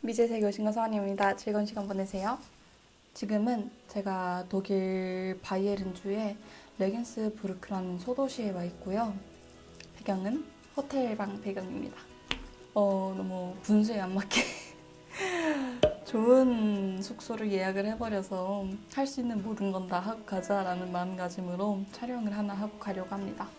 미제세계 오신 거 서원입니다. 즐거운 시간 보내세요. 지금은 제가 독일 바이에른주의 레겐스부르크라는 소도시에 와 있고요. 배경은 호텔방 배경입니다. 너무 분수에 안 맞게 좋은 숙소를 예약을 해버려서 할 수 있는 모든 건 다 하고 가자라는 마음가짐으로 촬영을 하나 하고 가려고 합니다.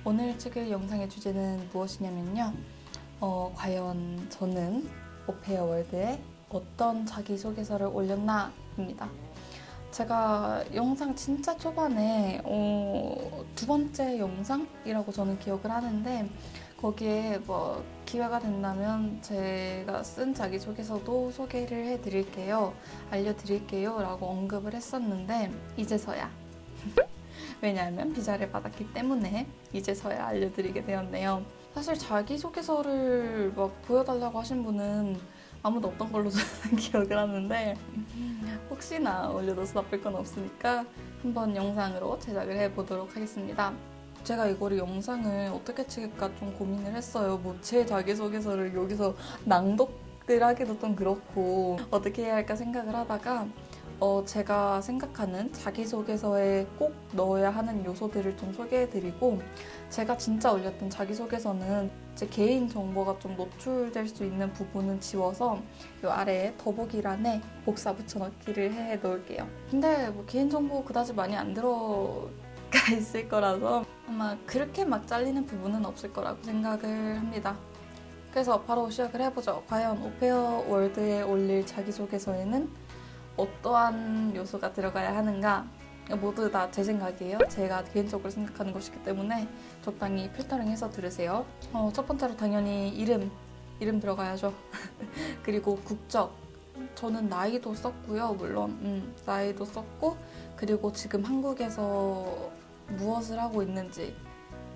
오늘 찍을 영상의 주제는 무엇이냐면요. 과연 저는 오페어 월드에 어떤 자기소개서를 올렸나입니다. 제가 영상 진짜 초반에 두 번째 영상이라고 저는 기억을 하는데 거기에 뭐 기회가 된다면 제가 쓴 자기소개서도 소개를 해드릴게요. 알려드릴게요 라고 언급을 했었는데 이제서야 왜냐하면 비자를 받았기 때문에 이제서야 알려드리게 되었네요. 사실 자기소개서를 막 보여달라고 하신 분은 아무도 없던 걸로 저는 기억을 하는데 혹시나 올려둬서 나쁠 건 없으니까 한번 영상으로 제작을 해보도록 하겠습니다. 제가 이거를 영상을 어떻게 찍을까 좀 고민을 했어요. 뭐 제 자기소개서를 여기서 낭독을 하기도 좀 그렇고 어떻게 해야 할까 생각을 하다가 제가 생각하는 자기소개서에 꼭 넣어야 하는 요소들을 좀 소개해드리고 제가 진짜 올렸던 자기소개서는 제 개인 정보가 좀 노출될 수 있는 부분은 지워서 이 아래에 더보기란에 복사 붙여넣기를 해 놓을게요. 근데 뭐 개인 정보 그다지 많이 안 들어가 있을 거라서 아마 그렇게 막 잘리는 부분은 없을 거라고 생각을 합니다. 그래서 바로 시작을 해보죠. 과연 오페어 월드에 올릴 자기소개서에는 어떠한 요소가 들어가야 하는가? 모두 다 제 생각이에요. 제가 개인적으로 생각하는 것이기 때문에 적당히 필터링해서 들으세요. 첫 번째로 당연히 이름 들어가야죠. 그리고 국적. 저는 나이도 썼고요. 물론 나이도 썼고 그리고 지금 한국에서 무엇을 하고 있는지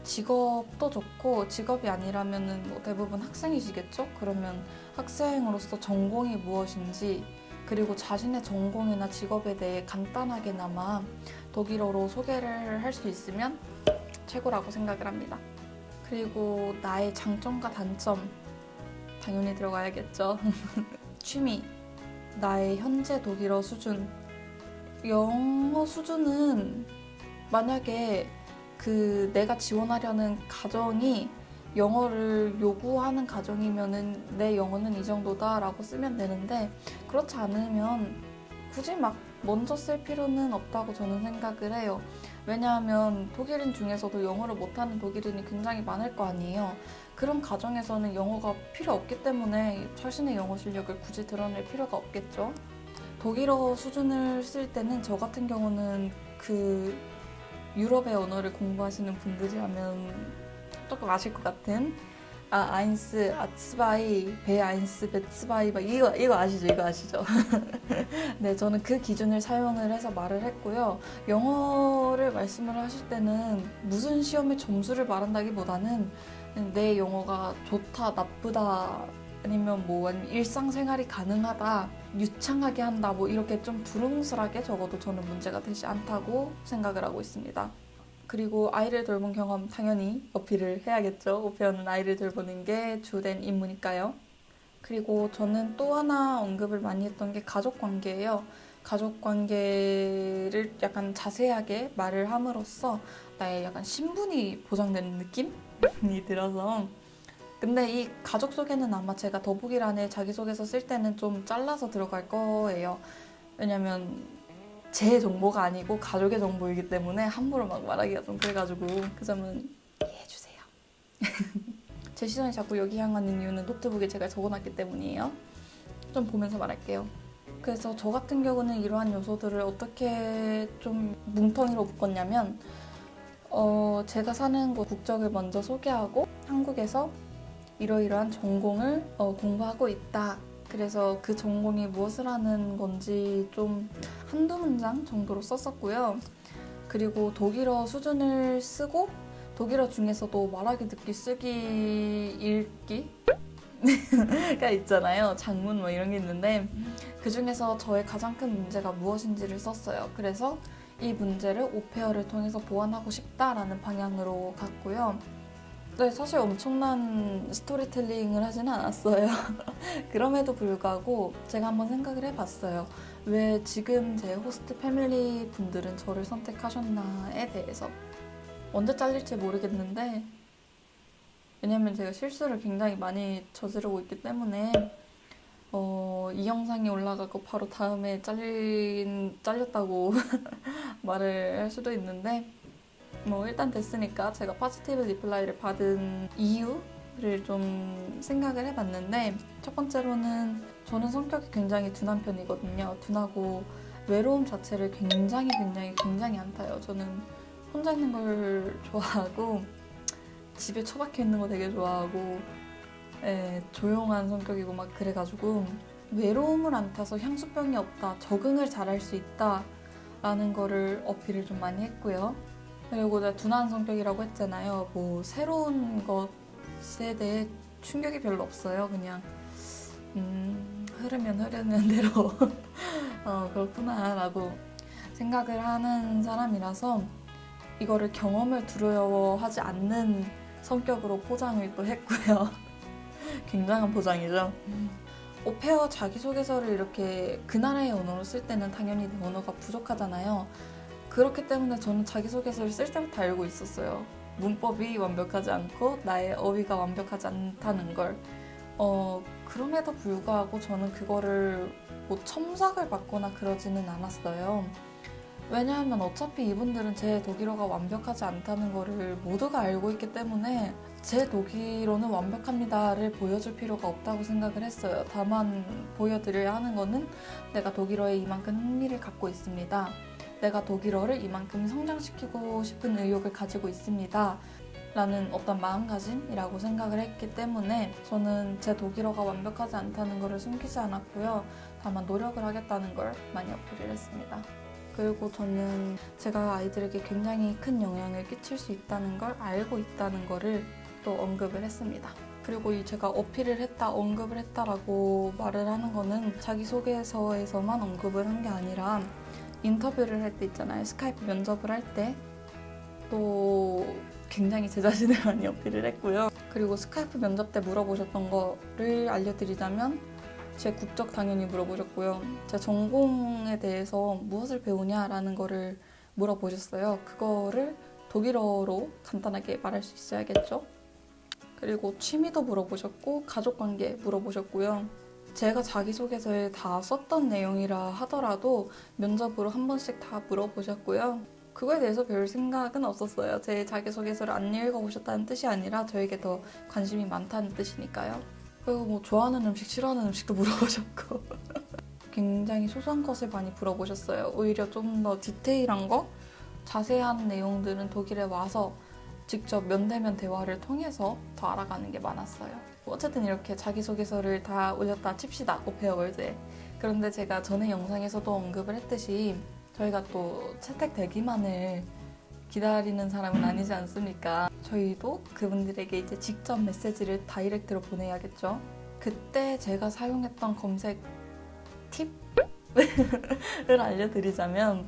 직업도 좋고 직업이 아니라면 뭐 대부분 학생이시겠죠? 그러면 학생으로서 전공이 무엇인지 그리고 자신의 전공이나 직업에 대해 간단하게나마 독일어로 소개를 할 수 있으면 최고라고 생각을 합니다. 그리고 나의 장점과 단점 당연히 들어가야겠죠. 취미, 나의 현재 독일어 수준. 영어 수준은 만약에 내가 지원하려는 가정이 영어를 요구하는 가정이면은 내 영어는 이 정도다라고 쓰면 되는데 그렇지 않으면 굳이 막 먼저 쓸 필요는 없다고 저는 생각을 해요. 왜냐하면 독일인 중에서도 영어를 못하는 독일인이 굉장히 많을 거 아니에요. 그런 가정에서는 영어가 필요 없기 때문에 자신의 영어 실력을 굳이 드러낼 필요가 없겠죠. 독일어 수준을 쓸 때는 저 같은 경우는 유럽의 언어를 공부하시는 분들이라면 조금 아실 것 같은 아인스, 아츠바이, 베아인스, 베츠바이 막 이거 아시죠? 이거 아시죠? 네, 저는 그 기준을 사용을 해서 말을 했고요. 영어를 말씀을 하실 때는 무슨 시험의 점수를 말한다기보다는 내 영어가 좋다, 나쁘다 아니면 일상생활이 가능하다, 유창하게 한다 뭐 이렇게 좀 두루뭉술하게 적어도 저는 문제가 되지 않다고 생각을 하고 있습니다. 그리고 아이를 돌본 경험 당연히 어필을 해야겠죠. 오페어는 아이를 돌보는 게 주된 임무니까요. 그리고 저는 또 하나 언급을 많이 했던 게 가족관계예요. 가족관계를 약간 자세하게 말을 함으로써 나의 약간 신분이 보장되는 느낌이 들어서 근데 이 가족 소개는 아마 제가 더보기란에 자기소개서 쓸 때는 좀 잘라서 들어갈 거예요. 왜냐면 제 정보가 아니고 가족의 정보이기 때문에 함부로 막 말하기가 좀 그래가지고 그 점은 이해해주세요. 제 시선이 자꾸 여기 향하는 이유는 노트북에 제가 적어놨기 때문이에요. 좀 보면서 말할게요. 그래서 저 같은 경우는 이러한 요소들을 어떻게 좀 뭉텅이로 묶었냐면 제가 사는 곳 국적을 먼저 소개하고 한국에서 이러이러한 전공을 공부하고 있다. 그래서 그 전공이 무엇을 하는 건지 좀 한두 문장 정도로 썼었고요. 그리고 독일어 수준을 쓰고 독일어 중에서도 말하기, 듣기, 쓰기, 읽기가 있잖아요. 장문 뭐 이런 게 있는데 그 중에서 저의 가장 큰 문제가 무엇인지를 썼어요. 그래서 이 문제를 오페어를 통해서 보완하고 싶다라는 방향으로 갔고요. 네, 사실 엄청난 스토리텔링을 하지는 않았어요. 그럼에도 불구하고 제가 한번 생각을 해봤어요. 왜 지금 제 호스트 패밀리 분들은 저를 선택하셨나에 대해서. 언제 잘릴지 모르겠는데, 왜냐면 제가 실수를 굉장히 많이 저지르고 있기 때문에, 이 영상이 올라가고 바로 다음에 잘렸다고 말을 할 수도 있는데, 뭐 일단 됐으니까 제가 포지티브 리플라이를 받은 이유를 좀 생각을 해봤는데, 첫 번째로는 저는 성격이 굉장히 둔한 편이거든요. 둔하고 외로움 자체를 굉장히 안 타요. 저는 혼자 있는 걸 좋아하고 집에 처박혀 있는 거 되게 좋아하고, 조용한 성격이고 막 그래가지고 외로움을 안 타서 향수병이 없다, 적응을 잘할 수 있다 라는 거를 어필을 좀 많이 했고요. 그리고 내가 둔한 성격이라고 했잖아요. 뭐 새로운 것에 대해 충격이 별로 없어요. 그냥 흐르는 대로 그렇구나 라고 생각을 하는 사람이라서 이거를 경험을 두려워하지 않는 성격으로 포장을 또 했고요. 굉장한 포장이죠. 오페어 자기소개서를 이렇게 그 나라의 언어로 쓸 때는 당연히 내 언어가 부족하잖아요. 그렇기 때문에 저는 자기소개서를 쓸 때부터 알고 있었어요. 문법이 완벽하지 않고 나의 어휘가 완벽하지 않다는 걸. 그럼에도 불구하고 저는 그거를 뭐 첨삭을 받거나 그러지는 않았어요. 왜냐하면 어차피 이분들은 제 독일어가 완벽하지 않다는 거를 모두가 알고 있기 때문에 제 독일어는 완벽합니다를 보여줄 필요가 없다고 생각을 했어요. 다만 보여드려야 하는 거는 내가 독일어에 이만큼 흥미를 갖고 있습니다. 내가 독일어를 이만큼 성장시키고 싶은 의욕을 가지고 있습니다. 라는 어떤 마음가짐이라고 생각을 했기 때문에 저는 제 독일어가 완벽하지 않다는 것을 숨기지 않았고요. 다만 노력을 하겠다는 걸 많이 어필을 했습니다. 그리고 저는 제가 아이들에게 굉장히 큰 영향을 끼칠 수 있다는 걸 알고 있다는 거를 또 언급을 했습니다. 그리고 이 제가 어필을 했다, 언급을 했다라고 말을 하는 거는 자기소개서에서만 언급을 한 게 아니라 인터뷰를 할 때 있잖아요. 스카이프 면접을 할 때 또 굉장히 제 자신을 많이 어필을 했고요. 그리고 스카이프 면접 때 물어보셨던 거를 알려드리자면 제 국적 당연히 물어보셨고요. 제 전공에 대해서 무엇을 배우냐라는 거를 물어보셨어요. 그거를 독일어로 간단하게 말할 수 있어야겠죠? 그리고 취미도 물어보셨고 가족관계 물어보셨고요. 제가 자기소개서에 다 썼던 내용이라 하더라도 면접으로 한 번씩 다 물어보셨고요. 그거에 대해서 별 생각은 없었어요. 제 자기소개서를 안 읽어보셨다는 뜻이 아니라 저에게 더 관심이 많다는 뜻이니까요. 그리고 뭐 좋아하는 음식, 싫어하는 음식도 물어보셨고 굉장히 소소한 것을 많이 물어보셨어요. 오히려 좀 더 디테일한 거, 자세한 내용들은 독일에 와서 직접 면대면 대화를 통해서 더 알아가는 게 많았어요. 어쨌든 이렇게 자기소개서를 다 올렸다 칩시다, 오페어월드에. 그런데 제가 전에 영상에서도 언급을 했듯이 저희가 또 채택되기만을 기다리는 사람은 아니지 않습니까? 저희도 그분들에게 이제 직접 메시지를 다이렉트로 보내야겠죠. 그때 제가 사용했던 검색 팁을 알려드리자면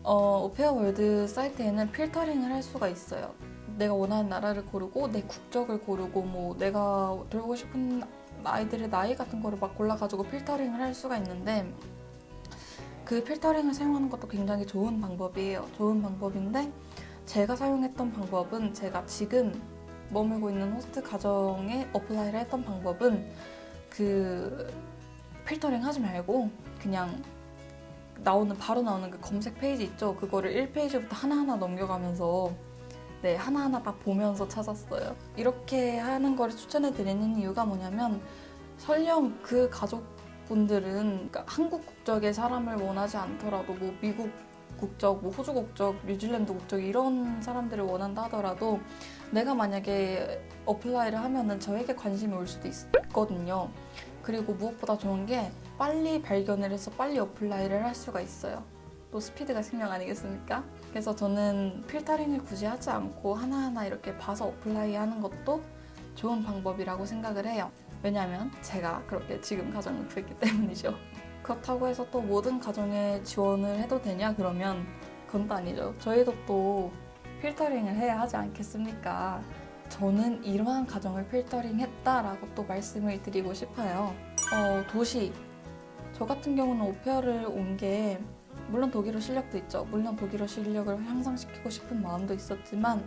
오페어월드 사이트에는 필터링을 할 수가 있어요. 내가 원하는 나라를 고르고 내 국적을 고르고 뭐 내가 들고 싶은 아이들의 나이 같은 거를 막 골라가지고 필터링을 할 수가 있는데 그 필터링을 사용하는 것도 굉장히 좋은 방법이에요. 좋은 방법인데 제가 사용했던 방법은 제가 지금 머물고 있는 호스트 가정에 어플라이를 했던 방법은 그 필터링 하지 말고 그냥 바로 나오는 그 검색 페이지 있죠? 그거를 1페이지부터 하나하나 넘겨가면서 하나하나 다 보면서 찾았어요. 이렇게 하는 거를 추천해 드리는 이유가 뭐냐면 설령 그 가족분들은 그러니까 한국 국적의 사람을 원하지 않더라도 뭐 미국 국적, 뭐 호주 국적, 뉴질랜드 국적 이런 사람들을 원한다 하더라도 내가 만약에 어플라이를 하면은 저에게 관심이 올 수도 있거든요. 그리고 무엇보다 좋은 게 빨리 발견을 해서 빨리 어플라이를 할 수가 있어요. 또 스피드가 생명 아니겠습니까? 그래서 저는 필터링을 굳이 하지 않고 하나하나 이렇게 봐서 어플라이 하는 것도 좋은 방법이라고 생각을 해요. 왜냐하면 제가 그렇게 지금 가정을 구했기 때문이죠. 그렇다고 해서 또 모든 가정에 지원을 해도 되냐 그러면 그건 또 아니죠. 저희도 또 필터링을 해야 하지 않겠습니까? 저는 이러한 가정을 필터링 했다라고 또 말씀을 드리고 싶어요. 도시. 저 같은 경우는 오페어를 온 게 물론 독일어 실력도 있죠. 물론 독일어 실력을 향상시키고 싶은 마음도 있었지만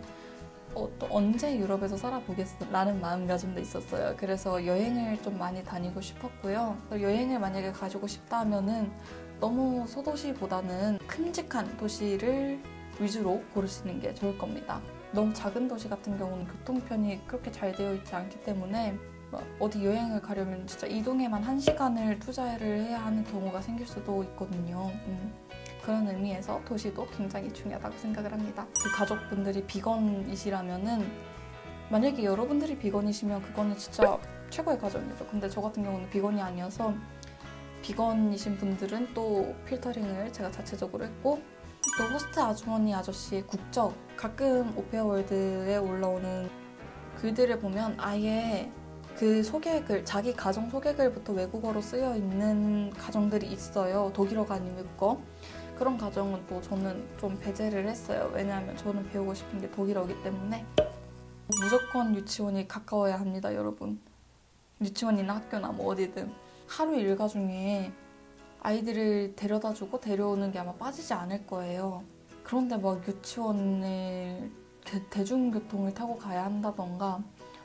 또 언제 유럽에서 살아보겠어라는 마음가짐도 있었어요. 그래서 여행을 좀 많이 다니고 싶었고요. 여행을 만약에 가지고 싶다면은 너무 소도시보다는 큼직한 도시를 위주로 고르시는 게 좋을 겁니다. 너무 작은 도시 같은 경우는 교통편이 그렇게 잘 되어 있지 않기 때문에 어디 여행을 가려면 진짜 이동에만 1시간을 투자를 해야 하는 경우가 생길 수도 있거든요. 그런 의미에서 도시도 굉장히 중요하다고 생각을 합니다. 그 가족분들이 비건이시라면은 만약에 여러분들이 비건이시면 그거는 진짜 최고의 가정이죠. 근데 저 같은 경우는 비건이 아니어서 비건이신 분들은 또 필터링을 제가 자체적으로 했고 또 호스트 아주머니 아저씨의 국적 가끔 오페어월드에 올라오는 글들을 보면 아예 그 소개글, 자기 가정 소개글부터 외국어로 쓰여 있는 가정들이 있어요. 독일어가 아닌 외국어. 그런 가정은 또 저는 좀 배제를 했어요. 왜냐하면 저는 배우고 싶은 게 독일어이기 때문에. 무조건 유치원이 가까워야 합니다, 여러분. 유치원이나 학교나 뭐 어디든. 하루 일과 중에 아이들을 데려다주고 데려오는 게 아마 빠지지 않을 거예요. 그런데 막 유치원을 대중교통을 타고 가야 한다던가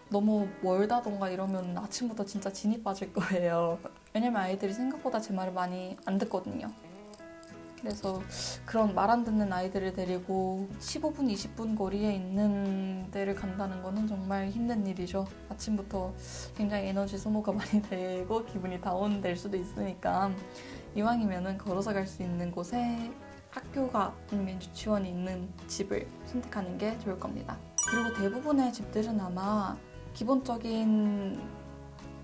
너무 멀다던가 이러면 아침부터 진짜 진이 빠질 거예요. 왜냐면 아이들이 생각보다 제 말을 많이 안 듣거든요. 그래서 그런 말 안 듣는 아이들을 데리고 15분, 20분 거리에 있는 데를 간다는 거는 정말 힘든 일이죠. 아침부터 굉장히 에너지 소모가 많이 되고 기분이 다운될 수도 있으니까 이왕이면은 걸어서 갈 수 있는 곳에 학교가 아니면 유치원이 있는 집을 선택하는 게 좋을 겁니다. 그리고 대부분의 집들은 아마 기본적인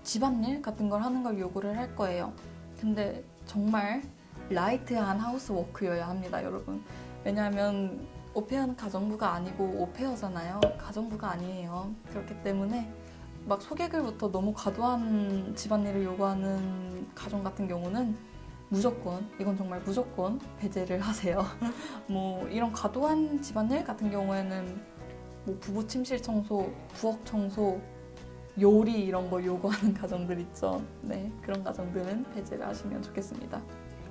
집안일 같은 걸 하는 걸 요구를 할 거예요. 근데 정말 라이트한 하우스워크여야 합니다, 여러분. 왜냐하면 오페어는 가정부가 아니고 오페어잖아요. 가정부가 아니에요. 그렇기 때문에 막 소개글부터 너무 과도한 집안일을 요구하는 가정 같은 경우는 무조건, 이건 정말 무조건 배제를 하세요. 뭐 이런 과도한 집안일 같은 경우에는 뭐 부부 침실 청소, 부엌 청소, 요리 이런 거 요구하는 가정들 있죠. 네, 그런 가정들은 배제를 하시면 좋겠습니다.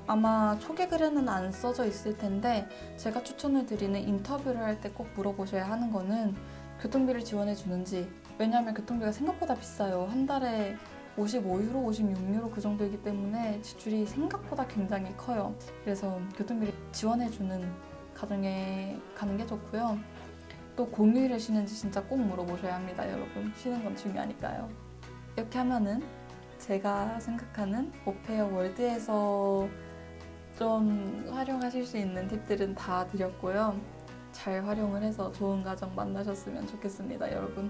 아마 소개글에는 안 써져 있을 텐데 제가 추천을 드리는 인터뷰를 할 때 꼭 물어보셔야 하는 거는 교통비를 지원해 주는지. 왜냐하면 교통비가 생각보다 비싸요. 한 달에 55유로, 56유로 그 정도이기 때문에 지출이 생각보다 굉장히 커요. 그래서 교통비를 지원해 주는 가정에 가는 게 좋고요. 또 공휴일에 쉬는지 진짜 꼭 물어보셔야 합니다, 여러분. 쉬는 건 중요하니까요. 이렇게 하면은 제가 생각하는 오페어 월드에서 좀 활용하실 수 있는 팁들은 다 드렸고요. 잘 활용을 해서 좋은 가정 만나셨으면 좋겠습니다, 여러분.